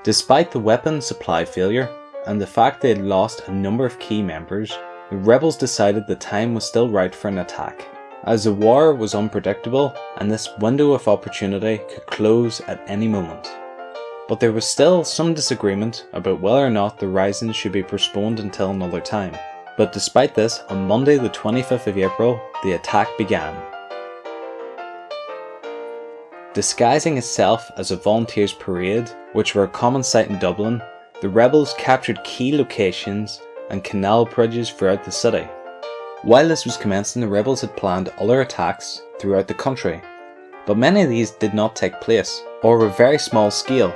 Despite the weapon supply failure and the fact they had lost a number of key members, the rebels decided the time was still right for an attack, as the war was unpredictable and this window of opportunity could close at any moment. But there was still some disagreement about whether or not the rising should be postponed until another time. But despite this, on Monday the 25th of April, the attack began. Disguising itself as a volunteers parade, which were a common sight in Dublin, the rebels captured key locations and canal bridges throughout the city. While this was commencing, the rebels had planned other attacks throughout the country, but many of these did not take place, or were very small scale.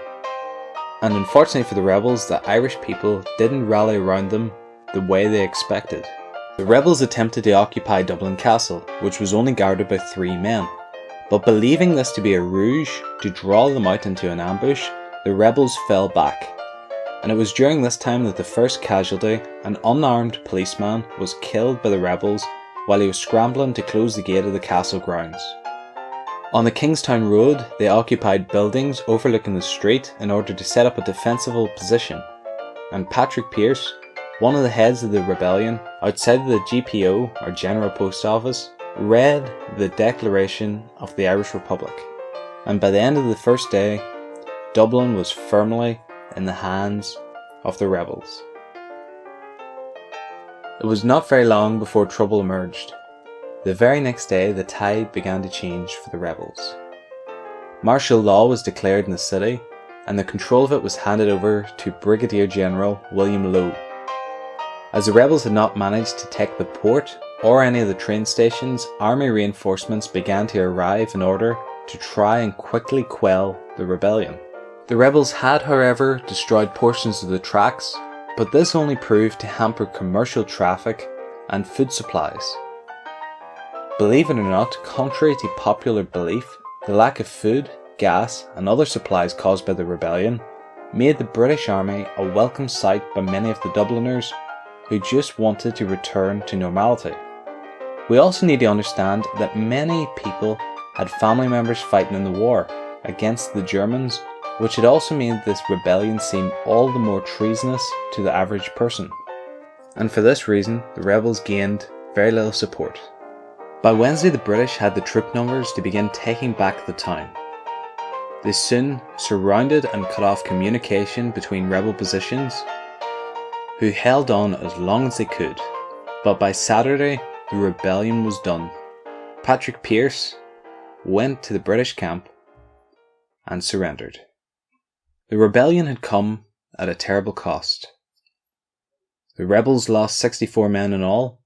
And unfortunately for the rebels, the Irish people didn't rally around them the way they expected. The rebels attempted to occupy Dublin Castle, which was only guarded by 3 men. But believing this to be a ruse to draw them out into an ambush, the rebels fell back. And it was during this time that the first casualty, an unarmed policeman, was killed by the rebels while he was scrambling to close the gate of the castle grounds. On the Kingstown Road, they occupied buildings overlooking the street in order to set up a defensible position, and Patrick Pearse, one of the heads of the rebellion, outside the GPO, or General Post Office, read the Declaration of the Irish Republic, and by the end of the first day, Dublin was firmly in the hands of the rebels. It was not very long before trouble emerged. The very next day, the tide began to change for the rebels. Martial law was declared in the city, and the control of it was handed over to Brigadier General William Lowe. As the rebels had not managed to take the port or any of the train stations, army reinforcements began to arrive in order to try and quickly quell the rebellion. The rebels had, however, destroyed portions of the tracks, but this only proved to hamper commercial traffic and food supplies. Believe it or not, contrary to popular belief, the lack of food, gas and other supplies caused by the rebellion made the British Army a welcome sight by many of the Dubliners who just wanted to return to normality. We also need to understand that many people had family members fighting in the war against the Germans, which had also made this rebellion seem all the more treasonous to the average person. And for this reason, the rebels gained very little support. By Wednesday, the British had the troop numbers to begin taking back the town. They soon surrounded and cut off communication between rebel positions, who held on as long as they could, but by Saturday, the rebellion was done. Patrick Pearse went to the British camp and surrendered. The rebellion had come at a terrible cost. The rebels lost 64 men in all,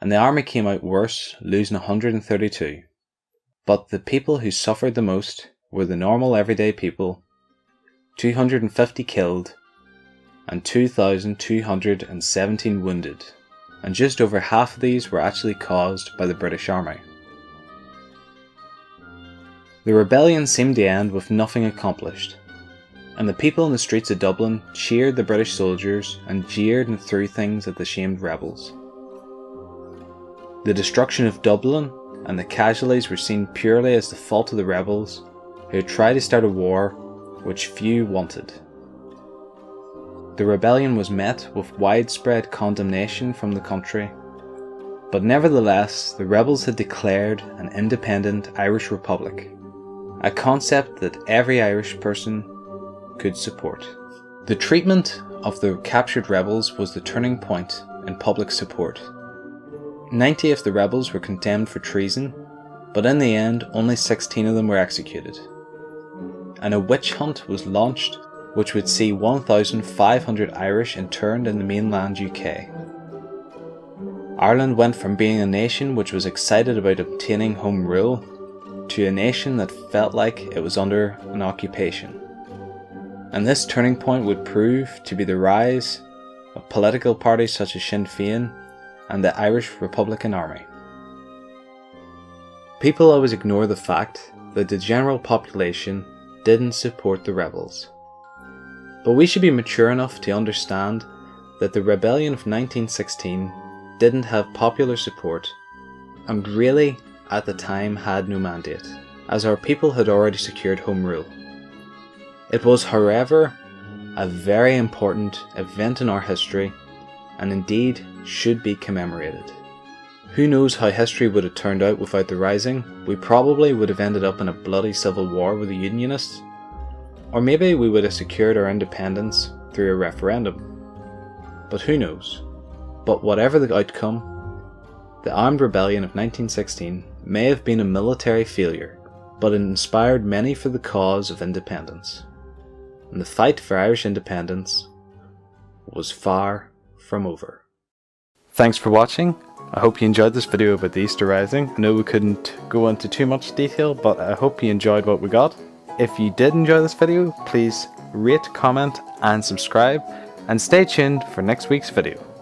and the army came out worse, losing 132. But the people who suffered the most were the normal everyday people, 250 killed and 2,217 wounded, and just over half of these were actually caused by the British Army. The rebellion seemed to end with nothing accomplished, and the people in the streets of Dublin cheered the British soldiers and jeered and threw things at the shamed rebels. The destruction of Dublin and the casualties were seen purely as the fault of the rebels, who had tried to start a war which few wanted. The rebellion was met with widespread condemnation from the country, but nevertheless the rebels had declared an independent Irish Republic, a concept that every Irish person could support. The treatment of the captured rebels was the turning point in public support. 90 of the rebels were condemned for treason, but in the end only 16 of them were executed. And a witch hunt was launched which would see 1,500 Irish interned in the mainland UK. Ireland went from being a nation which was excited about obtaining home rule to a nation that felt like it was under an occupation. And this turning point would prove to be the rise of political parties such as Sinn Féin and the Irish Republican Army. People always ignore the fact that the general population didn't support the rebels. But we should be mature enough to understand that the rebellion of 1916 didn't have popular support and really at the time had no mandate, as our people had already secured home rule. It was, however, a very important event in our history, and indeed should be commemorated. Who knows how history would have turned out without the Rising? We probably would have ended up in a bloody civil war with the Unionists, or maybe we would have secured our independence through a referendum. But who knows? But whatever the outcome, the armed rebellion of 1916 may have been a military failure, but it inspired many for the cause of independence. And the fight for Irish independence was far from over. Thanks for watching. I hope you enjoyed this video about the Easter Rising. I know we couldn't go into too much detail, but I hope you enjoyed what we got. If you did enjoy this video, please rate, comment and subscribe, and stay tuned for next week's video.